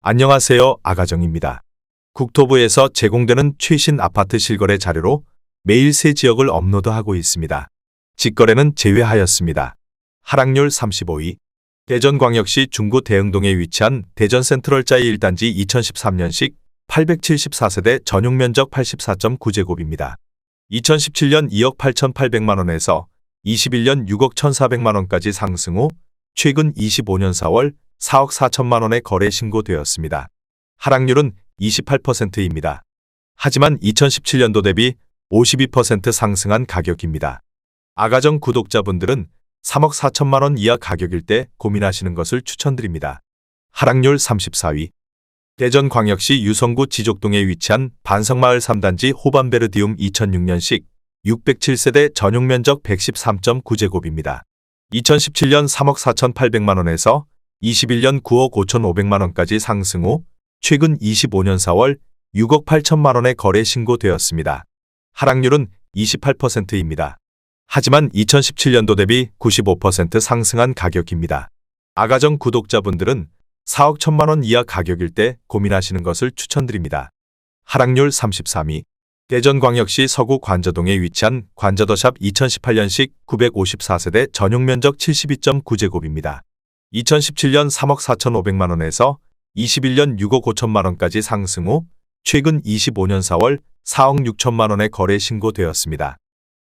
안녕하세요. 아가정입니다. 국토부에서 제공되는 최신 아파트 실거래 자료로 매일 새 지역을 업로드하고 있습니다. 직거래는 제외하였습니다. 하락률 35위. 대전광역시 중구 대흥동에 위치한 대전센트럴자이 1단지 2013년식 874세대 전용면적 84.9제곱입니다. 2017년 2억 8,800만원에서 21년 6억 1,400만원까지 상승 후 최근 25년 4월 4억 4천만원에 거래 신고되었습니다. 하락률은 28%입니다. 하지만 2017년도 대비 52% 상승한 가격입니다. 아가정 구독자분들은 3억 4천만원 이하 가격일 때 고민하시는 것을 추천드립니다. 하락률 34위. 대전광역시 유성구 지족동에 위치한 반성마을 3단지 호반베르디움 2006년식 607세대 전용면적 113.9제곱입니다. 2017년 3억 4,800만원에서 21년 9억 5,500만원까지 상승 후 최근 25년 4월 6억 8천만원에 거래 신고되었습니다. 하락률은 28%입니다. 하지만 2017년도 대비 95% 상승한 가격입니다. 아가정 구독자분들은 4억 1천만원 이하 가격일 때 고민하시는 것을 추천드립니다. 하락률 33위. 대전광역시 서구 관저동에 위치한 관저더샵 2018년식 954세대 전용면적 72.9제곱입니다. 2017년 3억 4,500만원에서 21년 6억 5천만원까지 상승 후 최근 25년 4월 4억 6천만원에 거래 신고되었습니다.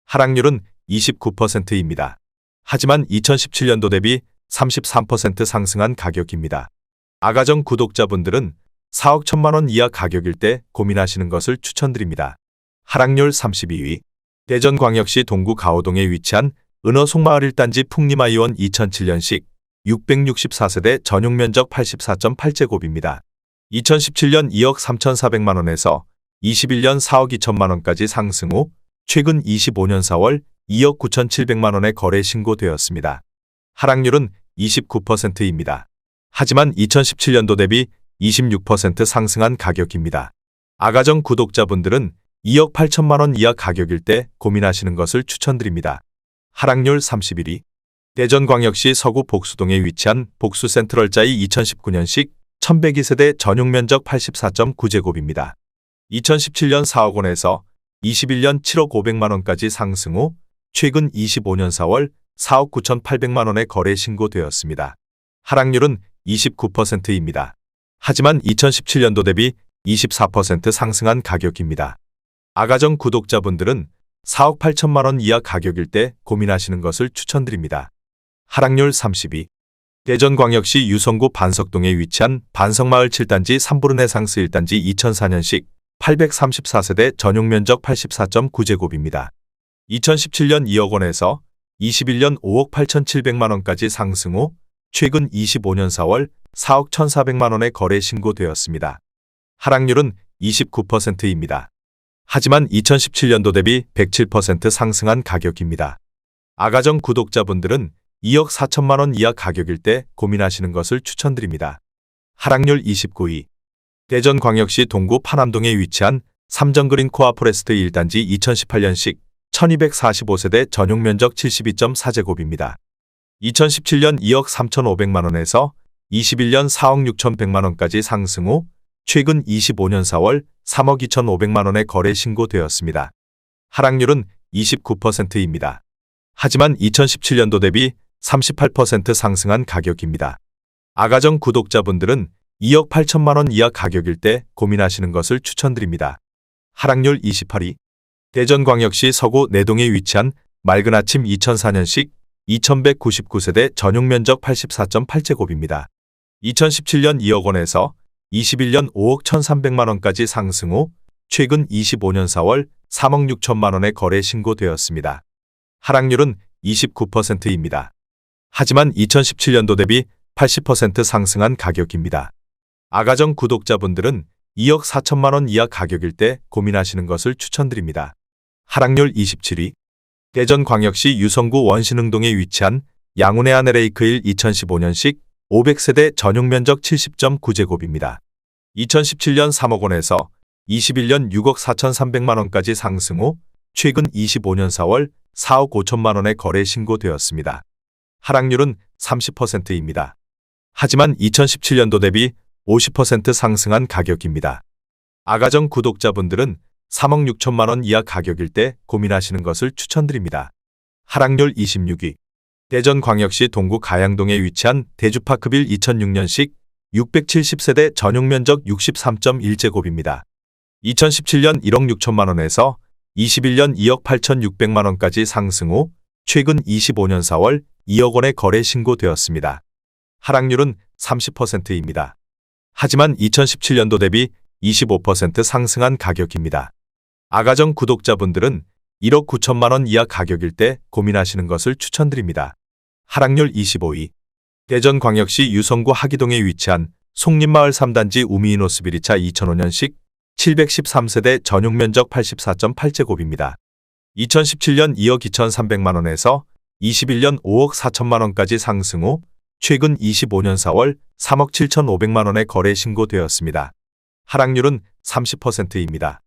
하락률은 29%입니다. 하지만 2017년도 대비 33% 상승한 가격입니다. 아가정 구독자분들은 4억 1천만원 이하 가격일 때 고민하시는 것을 추천드립니다. 하락률 32위. 대전광역시 동구 가오동에 위치한 은어송마을 1단지 풍림아이원 2007년식 664세대 전용면적 84.8제곱입니다. 2017년 2억 3,400만원에서 21년 4억 2천만원까지 상승 후 최근 25년 4월 2억 9,700만원에 거래 신고되었습니다. 하락률은 29%입니다. 하지만 2017년도 대비 26% 상승한 가격입니다. 아가정 구독자분들은 2억 8천만원 이하 가격일 때 고민하시는 것을 추천드립니다. 하락률 31위. 대전광역시 서구 복수동에 위치한 복수센트럴자이 2019년식 1102세대 전용면적 84.9제곱입니다. 2017년 4억 원에서 21년 7억 500만원까지 상승 후 최근 25년 4월 4억 9,800만원에 거래 신고되었습니다. 하락률은 29%입니다. 하지만 2017년도 대비 24% 상승한 가격입니다. 아가정 구독자분들은 4억 8천만원 이하 가격일 때 고민하시는 것을 추천드립니다. 하락률 32. 대전광역시 유성구 반석동에 위치한 반석마을 7단지 삼부르네상스 1단지 2004년식 834세대 전용면적 84.9제곱입니다. 2017년 2억 원에서 21년 5억 8,700만원까지 상승 후 최근 25년 4월 4억 1,400만원에 거래 신고되었습니다. 하락률은 29%입니다. 하지만 2017년도 대비 107% 상승한 가격입니다. 아가정 구독자분들은 2억 4천만원 이하 가격일 때 고민하시는 것을 추천드립니다. 하락률 29위. 대전광역시 동구 파남동에 위치한 삼정그린 코아포레스트 1단지 2018년식 1245세대 전용면적 72.4제곱입니다. 2017년 2억 3,500만원에서 21년 4억 6,100만원까지 상승 후 최근 25년 4월 3억 2,500만원에 거래 신고되었습니다. 하락률은 29%입니다. 하지만 2017년도 대비 38% 상승한 가격입니다. 아가정 구독자분들은 2억 8천만원 이하 가격일 때 고민하시는 것을 추천드립니다. 하락률 28위. 대전광역시 서구 내동에 위치한 맑은 아침 2004년식 2199세대 전용면적 84.8제곱입니다. 2017년 2억 원에서 21년 5억 1,300만원까지 상승 후 최근 25년 4월 3억 6천만원에 거래 신고되었습니다. 하락률은 29%입니다. 하지만 2017년도 대비 80% 상승한 가격입니다. 아가정 구독자분들은 2억 4천만원 이하 가격일 때 고민하시는 것을 추천드립니다. 하락률 27위. 대전광역시 유성구 원신흥동에 위치한 양운의 아내레이크 1 2015년식 500세대 전용면적 70.9제곱입니다. 2017년 3억 원에서 21년 6억 4,300만원까지 상승 후 최근 25년 4월 4억 5천만원에 거래 신고되었습니다. 하락률은 30%입니다. 하지만 2017년도 대비 50% 상승한 가격입니다. 아가정 구독자분들은 3억 6천만 원 이하 가격일 때 고민하시는 것을 추천드립니다. 하락률 26위. 대전광역시 동구 가양동에 위치한 대주파크빌 2006년식 670세대 전용 면적 63.1제곱입니다. 2017년 1억 6천만 원에서 21년 2억 8,600만 원까지 상승 후 최근 25년 4월 2억 원의 거래 신고되었습니다. 하락률은 30%입니다. 하지만 2017년도 대비 25% 상승한 가격입니다. 아가정 구독자분들은 1억 9천만 원 이하 가격일 때 고민하시는 것을 추천드립니다. 하락률 25위. 대전광역시 유성구 하기동에 위치한 송림마을 3단지 우미이노스비리차 2005년식 713세대 전용 면적 84.8제곱입니다. 2017년 2억 2,300만 원에서 21년 5억 4천만 원까지 상승 후 최근 25년 4월 3억 7,500만 원의 거래 신고되었습니다. 하락률은 30%입니다.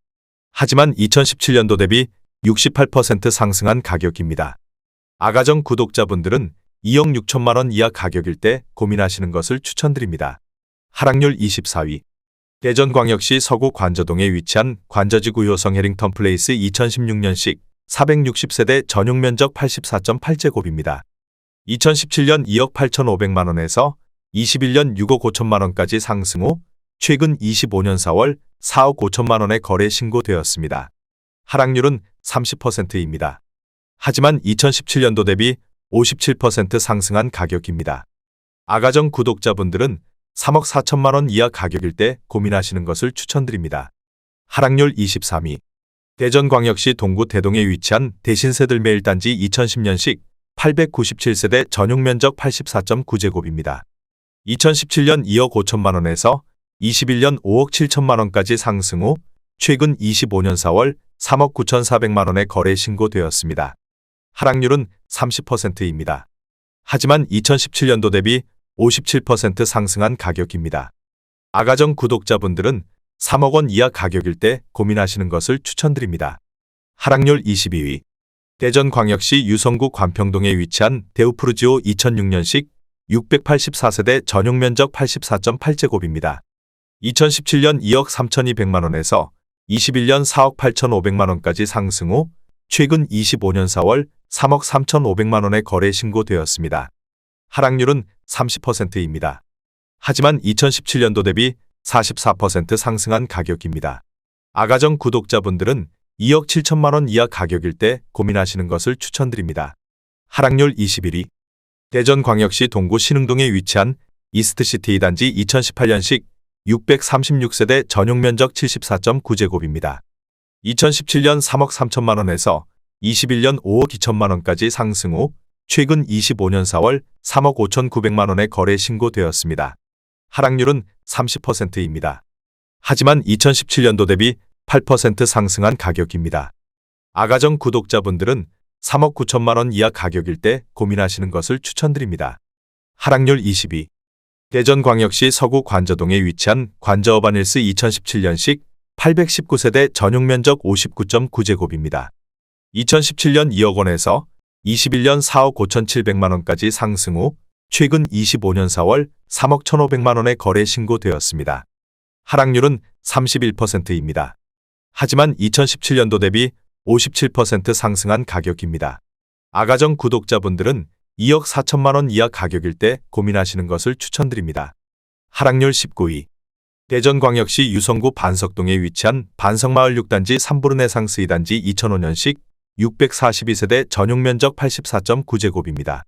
하지만 2017년도 대비 68% 상승한 가격입니다. 아가정 구독자분들은 2억 6천만 원 이하 가격일 때 고민하시는 것을 추천드립니다. 하락률 24위. 대전광역시 서구 관저동에 위치한 관저지구 효성 해링턴 플레이스 2016년식 460세대 전용 면적 84.8제곱입니다. 2017년 2억 8,500만 원에서 21년 6억 5천만 원까지 상승 후 최근 25년 4월 4억 5천만 원의 거래 신고되었습니다. 하락률은 30%입니다. 하지만 2017년도 대비 57% 상승한 가격입니다. 아가정 구독자분들은 3억 4천만 원 이하 가격일 때 고민하시는 것을 추천드립니다. 하락률 23위. 대전광역시 동구 대동에 위치한 대신세들매 1단지 2010년식 897세대 전용 면적 84.9제곱입니다. 2017년 2억 5천만 원에서 21년 5억 7천만 원까지 상승 후 최근 25년 4월 3억 9,400만 원의 거래 신고되었습니다. 하락률은 30%입니다. 하지만 2017년도 대비 57% 상승한 가격입니다. 아가정 구독자분들은 3억 원 이하 가격일 때 고민하시는 것을 추천드립니다. 하락률 22위. 대전광역시 유성구 관평동에 위치한 대우프루지오 2006년식 684세대 전용 면적 84.8제곱입니다. 2017년 2억 3,200만 원에서 21년 4억 8,500만 원까지 상승 후 최근 25년 4월 3억 3,500만 원의 거래 신고되었습니다. 하락률은 30%입니다. 하지만 2017년도 대비 44% 상승한 가격입니다. 아가정 구독자분들은 2억 7천만 원 이하 가격일 때 고민하시는 것을 추천드립니다. 하락률 21위. 대전광역시 동구 신흥동에 위치한 이스트시티 2단지 2018년식 636세대 전용 면적 74.9제곱입니다. 2017년 3억 3천만 원에서 21년 5억 2천만 원까지 상승 후 최근 25년 4월 3억 5,900만 원의 거래 신고되었습니다. 하락률은 30%입니다. 하지만 2017년도 대비 8% 상승한 가격입니다. 아가정 구독자분들은 3억 9천만 원 이하 가격일 때 고민하시는 것을 추천드립니다. 하락률 22. 대전광역시 서구 관저동에 위치한 관저어바닐스 2017년식 819세대 전용 면적 59.9제곱입니다. 2017년 2억 원에서 21년 4억 5,700만 원까지 상승 후 최근 25년 4월 3억 1,500만 원의 거래 신고되었습니다. 하락률은 31%입니다. 하지만 2017년도 대비 57% 상승한 가격입니다. 아가정 구독자분들은 2억 4천만 원 이하 가격일 때 고민하시는 것을 추천드립니다. 하락률 19위. 대전광역시 유성구 반석동에 위치한 반석마을 6단지 3부른 해상스 2단지 2005년식 642세대 전용 면적 84.9제곱입니다.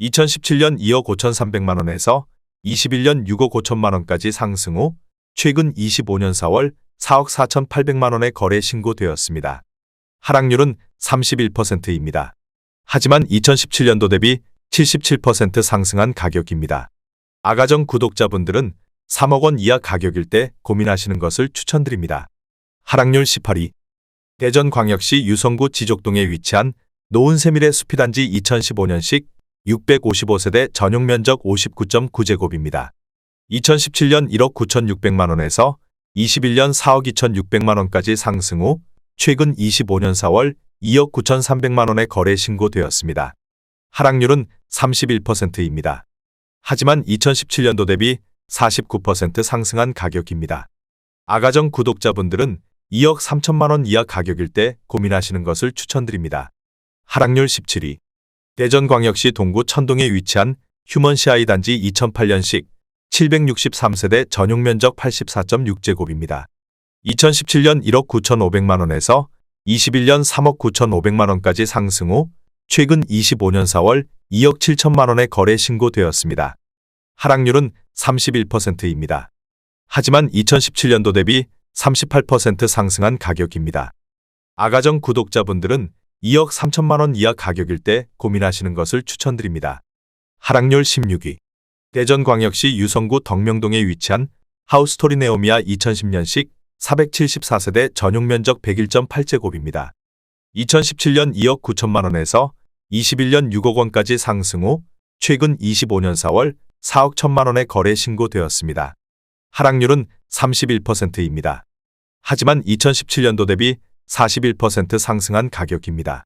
2017년 2억 5,300만 원에서 21년 6억 5천만 원까지 상승 후 최근 25년 4월 4억 4,800만 원의 거래 신고되었습니다. 하락률은 31%입니다. 하지만 2017년도 대비 77% 상승한 가격입니다. 아가정 구독자분들은 3억 원 이하 가격일 때 고민하시는 것을 추천드립니다. 하락률 18위. 대전광역시 유성구 지족동에 위치한 노은세밀의 숲이단지 2015년식 655세대 전용 면적 59.9제곱입니다. 2017년 1억 9,600만 원에서 21년 4억 2,600만 원까지 상승 후 최근 25년 4월 2억 9,300만 원의 거래 신고되었습니다. 하락률은 31%입니다. 하지만 2017년도 대비 49% 상승한 가격입니다. 아가정 구독자분들은 2억 3천만 원 이하 가격일 때 고민하시는 것을 추천드립니다. 하락률 17위. 대전광역시 동구 천동에 위치한 휴먼CI 단지 2008년식 763세대 전용 면적 84.6제곱입니다. 2017년 1억 9,500만 원에서 21년 3억 9,500만 원까지 상승 후 최근 25년 4월 2억 7천만 원에 거래 신고되었습니다. 하락률은 31%입니다. 하지만 2017년도 대비 38% 상승한 가격입니다. 아가정 구독자분들은 2억 3천만 원 이하 가격일 때 고민하시는 것을 추천드립니다. 하락률 16위. 대전광역시 유성구 덕명동에 위치한 하우스토리 네오미아 2010년식 474세대 전용 면적 101.8제곱입니다. 2017년 2억 9천만 원에서 21년 6억 원까지 상승 후 최근 25년 4월 4억 1천만 원에 거래 신고되었습니다. 하락률은 31%입니다. 하지만 2017년도 대비 41% 상승한 가격입니다.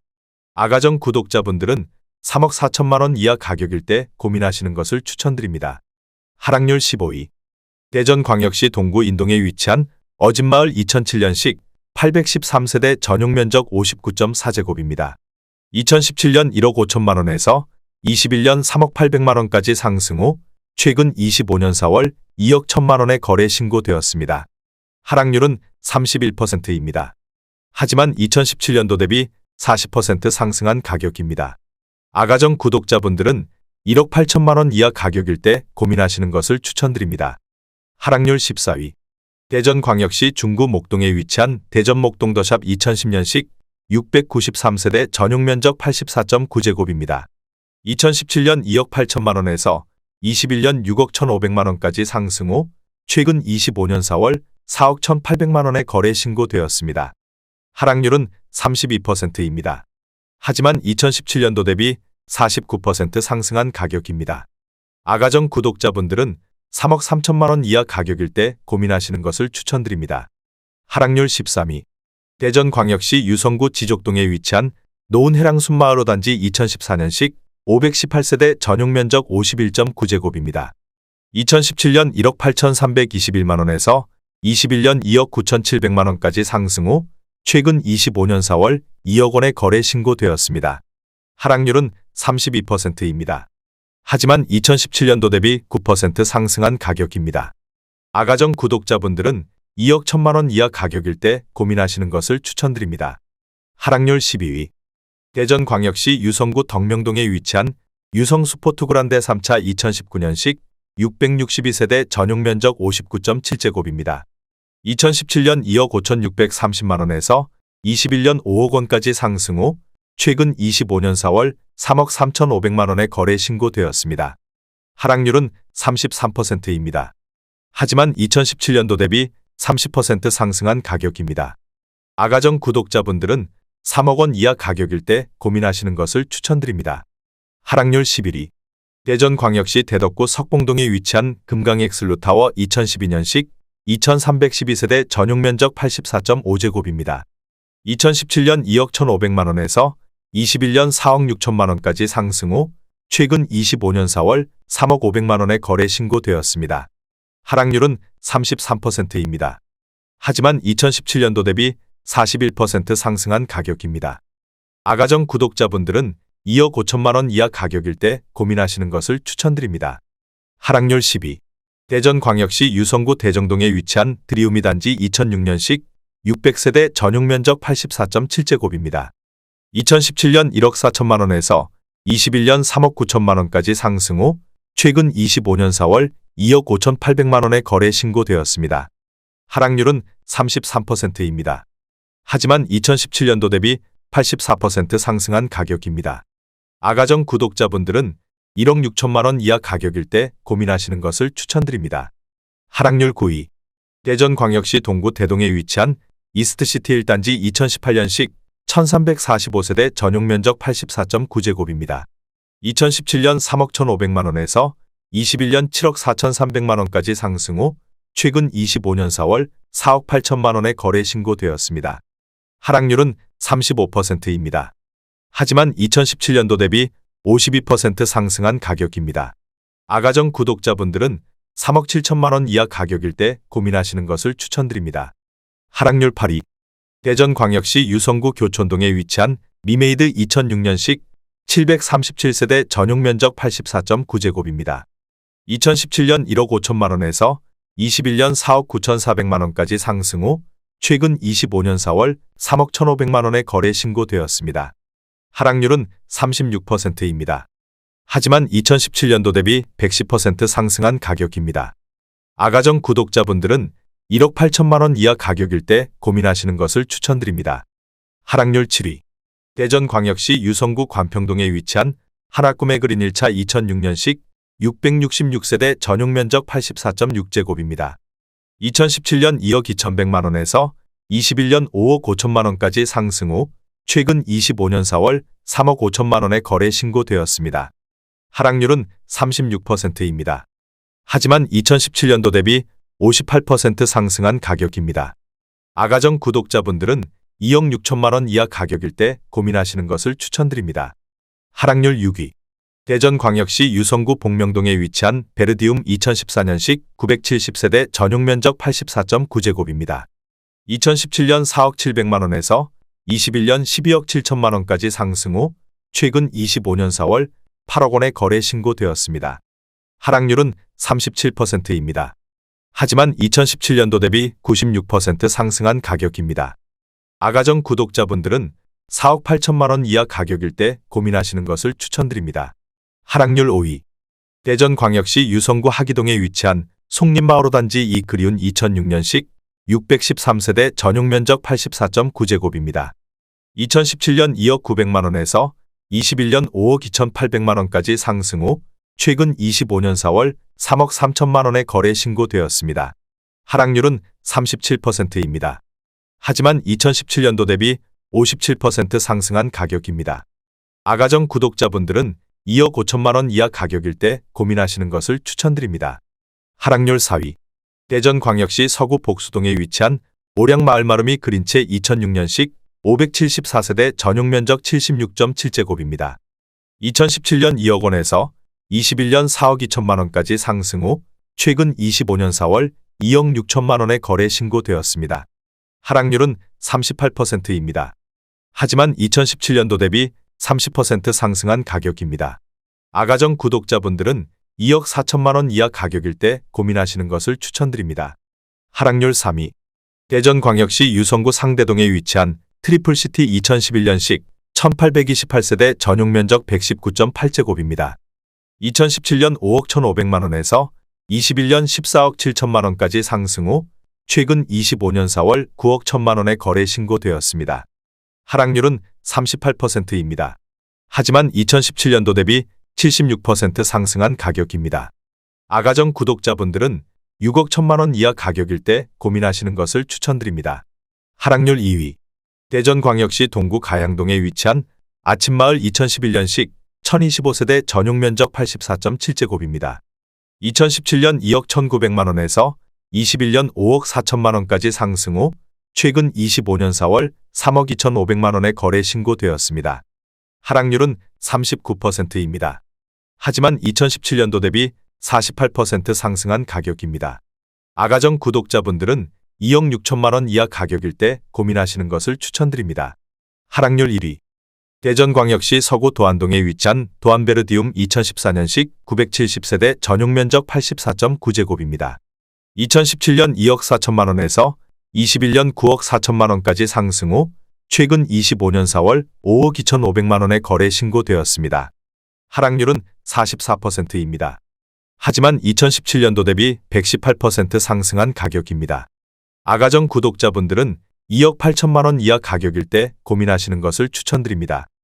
아가정 구독자분들은 3억 4천만 원 이하 가격일 때 고민하시는 것을 추천드립니다. 하락률 15위. 대전광역시 동구 인동에 위치한 어진마을 2007년식 813세대 전용 면적 59.4제곱입니다. 2017년 1억 5천만 원에서 21년 3억 800만 원까지 상승 후 최근 25년 4월 2억 1천만 원에 거래 신고되었습니다. 하락률은 31%입니다. 하지만 2017년도 대비 40% 상승한 가격입니다. 아가정 구독자분들은 1억 8천만 원 이하 가격일 때 고민하시는 것을 추천드립니다. 하락률 14위. 대전광역시 중구 목동에 위치한 대전목동더샵 2010년식 693세대 전용 면적 84.9제곱입니다. 2017년 2억 8천만 원에서 21년 6억 1,500만 원까지 상승 후 최근 25년 4월 4억 1,800만 원에 거래 신고되었습니다. 하락률은 32%입니다. 하지만 2017년도 대비 49% 상승한 가격입니다. 아가정 구독자분들은 3억 3천만 원 이하 가격일 때 고민하시는 것을 추천드립니다. 하락률 13위. 대전광역시 유성구 지족동에 위치한 노은해랑 순마을호 단지 2014년식 518세대 전용 면적 51.9제곱입니다. 2017년 1억 8,321만 원에서 21년 2억 9,700만 원까지 상승 후 최근 25년 4월 2억 원에 거래 신고되었습니다. 하락률은 32%입니다. 하지만 2017년도 대비 9% 상승한 가격입니다. 아가정 구독자분들은 2억 1천만 원 이하 가격일 때 고민하시는 것을 추천드립니다. 하락률 12위. 대전광역시 유성구 덕명동에 위치한 유성스포트그란데 3차 2019년식 662세대 전용 면적 59.7제곱입니다. 2017년 2억 5,630만 원에서 21년 5억 원까지 상승 후 최근 25년 4월 3억 3,500만 원에 거래 신고되었습니다. 하락률은 33%입니다. 하지만 2017년도 대비 30% 상승한 가격입니다. 아가정 구독자분들은 3억 원 이하 가격일 때 고민하시는 것을 추천드립니다. 하락률 11위. 대전광역시 대덕구 석봉동에 위치한 금강엑슬루타워 2012년식 2312세대 전용 면적 84.5제곱입니다. 2017년 2억 1,500만 원에서 21년 4억 6천만 원까지 상승 후 최근 25년 4월 3억 500만 원에 거래 신고되었습니다. 하락률은 33%입니다. 하지만 2017년도 대비 41% 상승한 가격입니다. 아가정 구독자분들은 2억 5천만 원 이하 가격일 때 고민하시는 것을 추천드립니다. 하락률 10위. 대전광역시 유성구 대정동에 위치한 드리우미 단지 2006년식 600세대 전용 면적 84.7제곱입니다. 2017년 1억 4천만 원에서 21년 3억 9천만 원까지 상승 후 최근 25년 4월 2억 5,800만 원에 거래 신고되었습니다. 하락률은 33%입니다. 하지만 2017년도 대비 84% 상승한 가격입니다. 아가정 구독자분들은 1억 6천만 원 이하 가격일 때 고민하시는 것을 추천드립니다. 하락률 9위. 대전광역시 동구 대동에 위치한 이스트시티 1단지 2018년식 1345세대 전용 면적 84.9제곱입니다. 2017년 3억 1,500만 원에서 21년 7억 4,300만 원까지 상승 후 최근 25년 4월 4억 8천만 원에 거래 신고되었습니다. 하락률은 35%입니다. 하지만 2017년도 대비 52% 상승한 가격입니다. 아가정 구독자분들은 3억 7천만 원 이하 가격일 때 고민하시는 것을 추천드립니다. 하락률 8위. 대전광역시 유성구 교촌동에 위치한 미메이드 2006년식 737세대 전용 면적 84.9제곱입니다. 2017년 1억 5천만 원에서 21년 4억 9,400만 원까지 상승 후 최근 25년 4월 3억 1,500만 원에 거래 신고되었습니다. 하락률은 36%입니다. 하지만 2017년도 대비 110% 상승한 가격입니다. 아가정 구독자분들은 1억 8천만 원 이하 가격일 때 고민하시는 것을 추천드립니다. 하락률 7위. 대전광역시 유성구 관평동에 위치한 하나꿈의 그린 1차 2006년식 666세대 전용 면적 84.6제곱입니다. 2017년 2억 2,100만 원에서 21년 5억 5천만 원까지 상승 후 최근 25년 4월 3억 5천만 원에 거래 신고되었습니다. 하락률은 36%입니다. 하지만 2017년도 대비 58% 상승한 가격입니다. 아가정 구독자분들은 2억 6천만 원 이하 가격일 때 고민하시는 것을 추천드립니다. 하락률 6위. 대전광역시 유성구 복명동에 위치한 베르디움 2014년식 970세대 전용 면적 84.9제곱입니다. 2017년 4억 700만 원에서 21년 12억 7천만 원까지 상승 후 최근 25년 4월 8억 원에 거래 신고되었습니다. 하락률은 37%입니다. 하지만 2017년도 대비 96% 상승한 가격입니다. 아가정 구독자분들은 4억 8천만 원 이하 가격일 때 고민하시는 것을 추천드립니다. 하락률 5위. 대전광역시 유성구 하기동에 위치한 송림마을호 단지 2 그리운 2006년식 613세대 전용 면적 84.9제곱입니다. 2017년 2억 900만 원에서 21년 5억 2,800만 원까지 상승 후 최근 25년 4월 3억 3천만 원에 거래 신고되었습니다. 하락률은 37%입니다. 하지만 2017년도 대비 57% 상승한 가격입니다. 아가정 구독자분들은 2억 5천만 원 이하 가격일 때 고민하시는 것을 추천드립니다. 하락률 4위. 대전광역시 서구 복수동에 위치한 오량마을마름이 그린채 2006년식 574세대 전용 면적 76.7제곱입니다. 2017년 2억 원에서 21년 4억 2천만 원까지 상승 후 최근 25년 4월 2억 6천만 원에 거래 신고되었습니다. 하락률은 38%입니다. 하지만 2017년도 대비 30% 상승한 가격입니다. 아가정 구독자분들은 2억 4천만 원 이하 가격일 때 고민하시는 것을 추천드립니다. 하락률 3위. 대전광역시 유성구 상대동에 위치한 트리플시티 2011년식 1828세대 전용 면적 119.8제곱입니다. 2017년 5억 1,500만 원에서 21년 14억 7천만 원까지 상승 후 최근 25년 4월 9억 1천만 원에 거래 신고되었습니다. 하락률은 38%입니다. 하지만 2017년도 대비 76% 상승한 가격입니다. 아가정 구독자분들은 6억 1천만 원 이하 가격일 때 고민하시는 것을 추천드립니다. 하락률 2위. 대전광역시 동구 가양동에 위치한 아침마을 2011년식 1025세대 전용 면적 84.7제곱입니다. 2017년 2억 1,900만 원에서 21년 5억 4천만 원까지 상승 후 최근 25년 4월 3억 2,500만 원에 거래 신고되었습니다. 하락률은 39%입니다. 하지만 2017년도 대비 48% 상승한 가격입니다. 아가정 구독자분들은 2억 6천만 원 이하 가격일 때 고민하시는 것을 추천드립니다. 하락률 1위. 대전광역시 서구 도안동에 위치한 도안베르디움 2014년식 970세대 전용 면적 84.9제곱입니다. 2017년 2억 4천만 원에서 21년 9억 4천만 원까지 상승 후 최근 25년 4월 5억 2,500만 원에 거래 신고되었습니다. 하락률은 44%입니다. 하지만 2017년도 대비 118% 상승한 가격입니다. 아가정 구독자분들은 2억 8천만 원 이하 가격일 때 고민하시는 것을 추천드립니다.